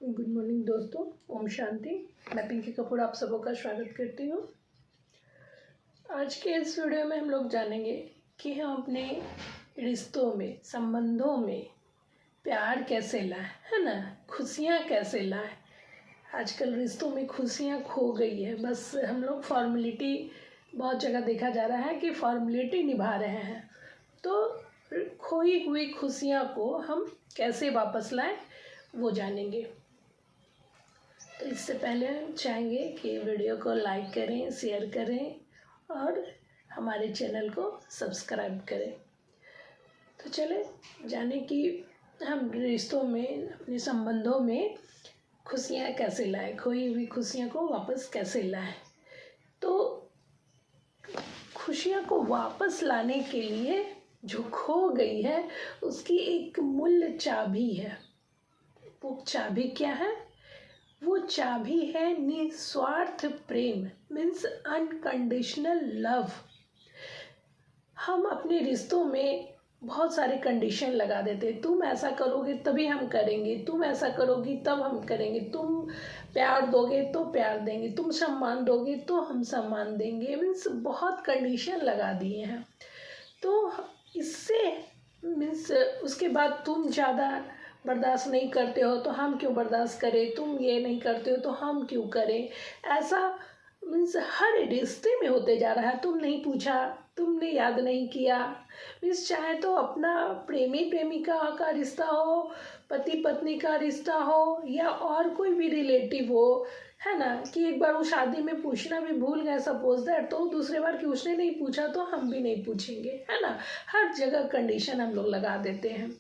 Good morning दोस्तों, ओम शांति। मैं पिंकी कपूर आप सबों का स्वागत करती हूँ। आज के इस वीडियो में हम लोग जानेंगे कि हम अपने रिश्तों में, संबंधों में प्यार कैसे लाएं, है ना, खुशियाँ कैसे लाएं। आजकल रिश्तों में खुशियाँ खो गई है। बस हम लोग फॉर्मेलिटी, बहुत जगह देखा जा रहा है कि फॉर्मेलिटी निभा रहे हैं। तो खोई हुई खुशियाँ को हम कैसे वापस लाएं वो जानेंगे। तो इससे पहले हम चाहेंगे कि वीडियो को लाइक करें, शेयर करें और हमारे चैनल को सब्सक्राइब करें। तो चले जाने कि हम रिश्तों में, अपने संबंधों में खुशियाँ कैसे लाएं, खोई हुई खुशियाँ को वापस कैसे लाएं। तो खुशियाँ को वापस लाने के लिए जो खो गई है उसकी एक मूल्य चाबी है। वो चाबी क्या है? वो चाबी है निस्वार्थ प्रेम, मीन्स अनकंडीशनल लव। हम अपने रिश्तों में बहुत सारे कंडीशन लगा देते हैं। तुम ऐसा करोगे तभी हम करेंगे, तुम ऐसा करोगी तब हम करेंगे, तुम प्यार दोगे तो प्यार देंगे, तुम सम्मान दोगे तो हम सम्मान देंगे। मीन्स बहुत कंडीशन लगा दिए हैं। तो इससे मीन्स उसके बाद तुम ज़्यादा बर्दाश्त नहीं करते हो तो हम क्यों बर्दाश्त करें, तुम ये नहीं करते हो तो हम क्यों करें। ऐसा मीन्स हर रिश्ते में होते जा रहा है। तुम नहीं पूछा, तुमने याद नहीं किया। मीन्स चाहे तो अपना प्रेमी प्रेमिका का रिश्ता हो, पति पत्नी का रिश्ता हो, या और कोई भी रिलेटिव हो, है ना, कि एक बार वो शादी में पूछना भी भूल गए सपोज दैट, तो दूसरे बार कि उसने नहीं पूछा तो हम भी नहीं पूछेंगे, है ना। हर जगह कंडीशन हम लोग लगा देते हैं,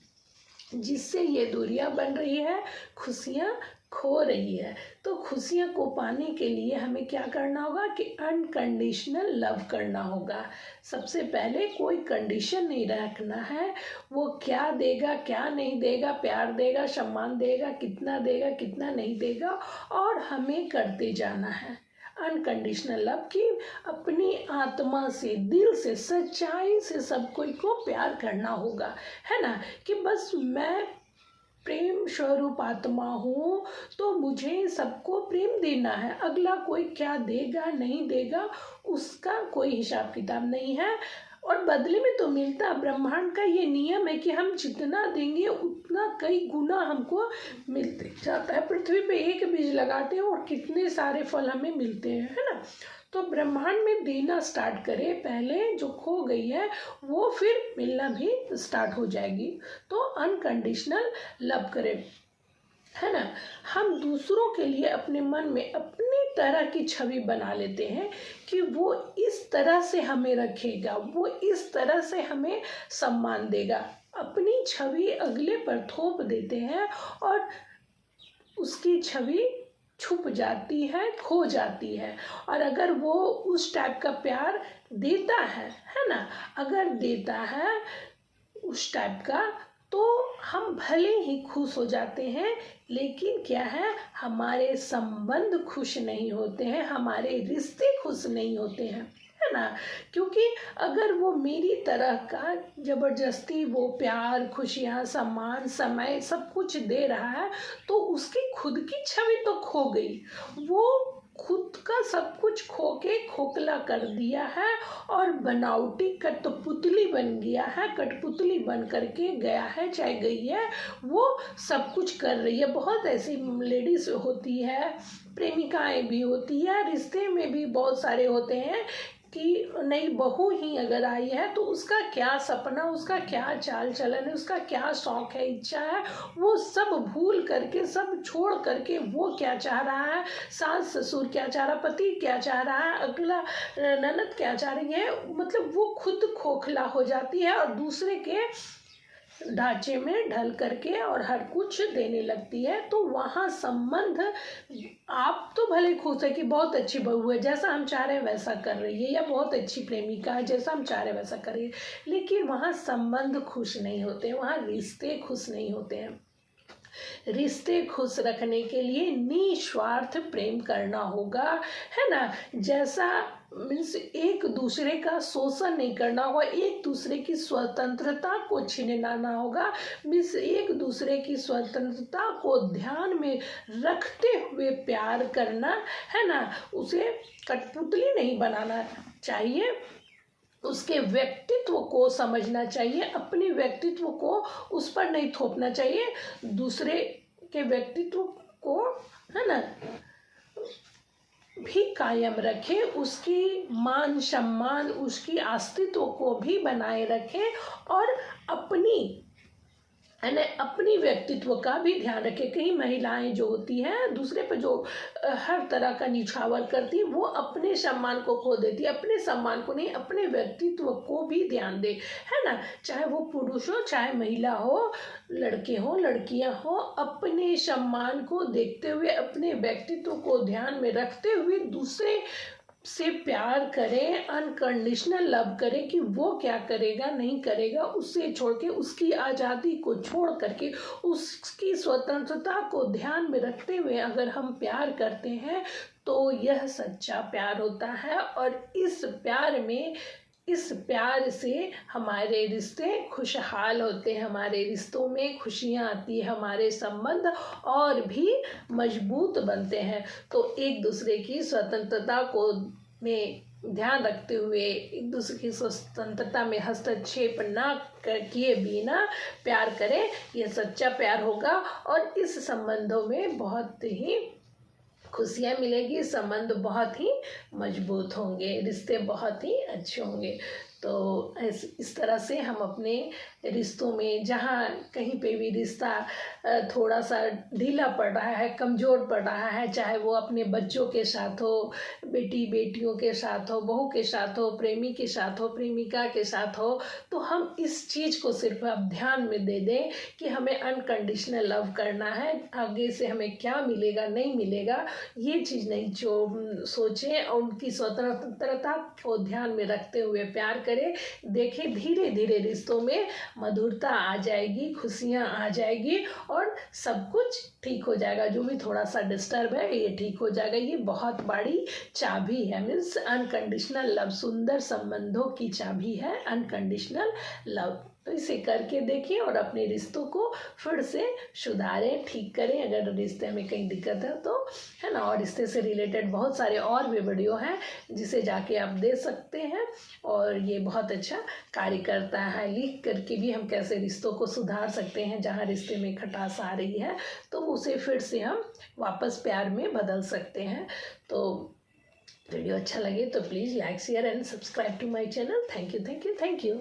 जिससे ये दूरियां बन रही है, खुशियां खो रही है। तो खुशियां को पाने के लिए हमें क्या करना होगा कि अनकंडीशनल लव करना होगा। सबसे पहले कोई कंडीशन नहीं रखना है। वो क्या देगा, क्या नहीं देगा, प्यार देगा, सम्मान देगा, कितना नहीं देगा, और हमें करते जाना है अनकंडीशनल लव की। अपनी आत्मा से, दिल से, सच्चाई से सब कोई को प्यार करना होगा, है ना। कि बस मैं प्रेम स्वरूप आत्मा हूँ तो मुझे सबको प्रेम देना है। अगला कोई क्या देगा नहीं देगा उसका कोई हिसाब किताब नहीं है, और बदले में तो मिलता। ब्रह्मांड का ये नियम है कि हम जितना देंगे उतना कई गुना हमको मिलते जाता है। पृथ्वी पे एक बीज लगाते हैं और कितने सारे फल हमें मिलते हैं, है ना। तो ब्रह्मांड में देना स्टार्ट करे पहले, जो खो गई है वो फिर मिलना भी स्टार्ट हो जाएगी। तो अनकंडीशनल लव करें, है ना। हम दूसरों के लिए अपने मन में अपनी तरह की छवि बना लेते हैं कि वो इस तरह से हमें रखेगा, वो इस तरह से हमें सम्मान देगा। अपनी छवि अगले पर थोप देते हैं और उसकी छवि छुप जाती है, खो जाती है। और अगर वो उस टाइप का प्यार देता है ना, अगर देता है उस टाइप का, तो हम भले ही खुश हो जाते हैं, लेकिन क्या है, हमारे संबंध खुश नहीं होते हैं, हमारे रिश्ते खुश नहीं होते हैं, है ना। क्योंकि अगर वो मेरी तरह का जबरदस्ती वो प्यार, खुशियाँ, सम्मान, समय सब कुछ दे रहा है, तो उसकी खुद की छवि तो खो गई। वो खुद का सब कुछ खो के खोखला कर दिया है और बनावटी कठपुतली बन गया है, कठपुतली बन करके गया है, चाहे गई है, वो सब कुछ कर रही है। बहुत ऐसी लेडीज होती है, प्रेमिकाएं भी होती है, रिश्ते में भी बहुत सारे होते हैं कि नई बहू ही अगर आई है तो उसका क्या सपना, उसका क्या चाल चलन है, उसका क्या शौक है, इच्छा है, वो सब भूल करके, सब छोड़ करके वो क्या चाह रहा है, सास ससुर क्या चाह रहा, पति क्या चाह रहा है, अगला ननद क्या चाह रही है, मतलब वो खुद खोखला हो जाती है और दूसरे के ढांचे में ढल करके और हर कुछ देने लगती है। तो वहाँ संबंध, आप तो भले खुश है कि बहुत अच्छी बहू है, जैसा हम चाह रहे हैं वैसा कर रही है, या बहुत अच्छी प्रेमिका है, जैसा हम चाह रहे हैं वैसा कर रही है, लेकिन वहाँ संबंध खुश नहीं होते, वहाँ रिश्ते खुश नहीं होते हैं। रिश्ते खुश रखने के लिए निस्वार्थ प्रेम करना होगा, है ना। जैसा मीन्स एक दूसरे का शोषण नहीं करना होगा, एक दूसरे की स्वतंत्रता को छीनना होगा। मीन्स एक दूसरे की स्वतंत्रता को ध्यान में रखते हुए प्यार करना है ना, उसे कठपुतली नहीं बनाना चाहिए, उसके व्यक्तित्व को समझना चाहिए, अपने व्यक्तित्व को उस पर नहीं थोपना चाहिए, दूसरे के व्यक्तित्व को है ना भी कायम रखे, उसकी मान सम्मान, उसकी अस्तित्व को भी बनाए रखे और अपनी है ना अपनी व्यक्तित्व का भी ध्यान रखे। कई महिलाएं जो होती हैं दूसरे पर जो हर तरह का निछावर करती है, वो अपने सम्मान को खो देती है, अपने सम्मान को नहीं, अपने व्यक्तित्व को भी ध्यान दे, है ना, चाहे वो पुरुष हो चाहे महिला हो, लड़के हो लड़कियां हो, अपने सम्मान को देखते हुए, अपने व्यक्तित्व को ध्यान में रखते हुए दूसरे से प्यार करें, अनकंडीशनल लव करें कि वो क्या करेगा नहीं करेगा, उससे छोड़ के, उसकी आज़ादी को छोड़ करके, उसकी स्वतंत्रता को ध्यान में रखते हुए अगर हम प्यार करते हैं तो यह सच्चा प्यार होता है। और इस प्यार से हमारे रिश्ते खुशहाल होते हैं, हमारे रिश्तों में खुशियाँ आती है, हमारे संबंध और भी मजबूत बनते हैं। तो एक दूसरे की स्वतंत्रता को में ध्यान रखते हुए, एक दूसरे की स्वतंत्रता में हस्तक्षेप ना किए बिना प्यार करें, यह सच्चा प्यार होगा और इस संबंधों में बहुत ही खुशियाँ मिलेगी, संबंध बहुत ही मजबूत होंगे, रिश्ते बहुत ही अच्छे होंगे। तो इस तरह से हम अपने रिश्तों में, जहाँ कहीं पे भी रिश्ता थोड़ा सा ढीला पड़ रहा है, कमज़ोर पड़ रहा है, चाहे वो अपने बच्चों के साथ हो, बेटियों के साथ हो, बहू के साथ हो, प्रेमी के साथ हो, प्रेमिका के साथ हो, तो हम इस चीज़ को सिर्फ अब ध्यान में दे दें कि हमें अनकंडीशनल लव करना है, आगे से हमें क्या मिलेगा नहीं मिलेगा ये चीज़ नहीं जो सोचें, और उनकी स्वतंत्रता को ध्यान में रखते हुए प्यार करें। देखें धीरे धीरे रिश्तों में मधुरता आ जाएगी, खुशियाँ आ जाएगी और सब कुछ ठीक हो जाएगा। जो भी थोड़ा सा डिस्टर्ब है ये ठीक हो जाएगा। ये बहुत बड़ी चाबी है, मीन्स अनकंडीशनल लव, सुंदर संबंधों की चाबी है अनकंडीशनल लव। तो इसे करके देखिए और अपने रिश्तों को फिर से सुधारें, ठीक करें अगर रिश्ते में कहीं दिक्कत है तो, है ना। और रिश्ते से रिलेटेड बहुत सारे और भी वीडियो हैं जिसे जाके आप देख सकते हैं और ये बहुत अच्छा कार्य करता है। लिख करके भी हम कैसे रिश्तों को सुधार सकते हैं, जहाँ रिश्ते में खटास आ रही है तो उसे फिर से हम वापस प्यार में बदल सकते हैं। तो वीडियो अच्छा लगे तो please like share and subscribe to my channel. Thank you.